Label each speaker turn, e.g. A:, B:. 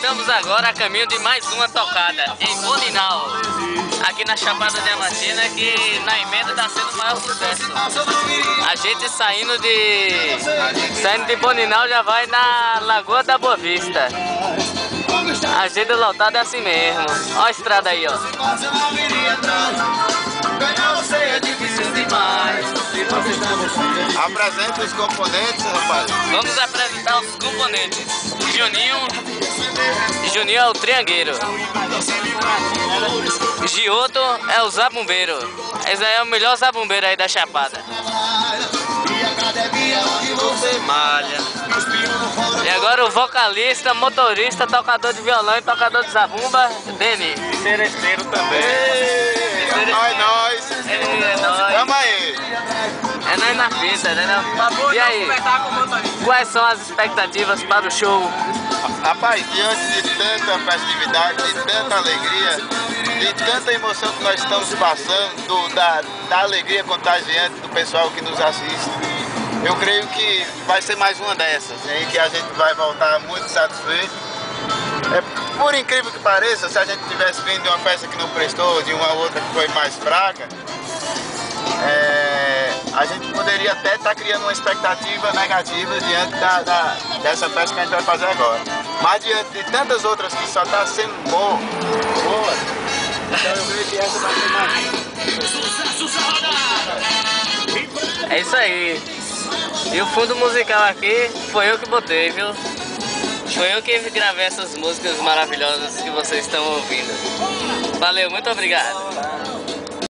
A: Estamos agora a caminho de mais uma tocada em Boninal, aqui na Chapada Diamantina, que na emenda está sendo o maior sucesso. A gente saindo de Boninal já vai na Lagoa da Boa Vista. A agenda lotada é assim mesmo. Olha a estrada aí, ó.
B: Apresenta os componentes, rapaz.
A: Vamos apresentar os componentes. Juninho é o triangueiro. Gioto é o zabumbeiro. Esse aí é o melhor zabumbeiro aí da Chapada. E agora o vocalista, motorista, tocador de violão e tocador de zabumba, Deni.
B: Seresteiro também.
A: É
B: Nós.
A: É nóis.
B: Tamo aí.
A: É nós na fita, né? E aí, quais são as expectativas para o show?
B: Rapaz, diante de tanta festividade, de tanta alegria, de tanta emoção que nós estamos passando, da alegria contagiante do pessoal que nos assiste, eu creio que vai ser mais uma dessas, em que a gente vai voltar muito satisfeito. Por incrível que pareça, se a gente tivesse vindo de uma festa que não prestou, de uma outra que foi mais fraca, a gente poderia até estar criando uma expectativa negativa diante dessa festa que a gente vai fazer agora. Mas diante de tantas outras que só está sendo boa, então eu creio que essa vai ser mais.
A: É isso aí. E o fundo musical aqui foi eu que botei, viu? Foi eu que gravei essas músicas maravilhosas que vocês estão ouvindo. Valeu, muito obrigado.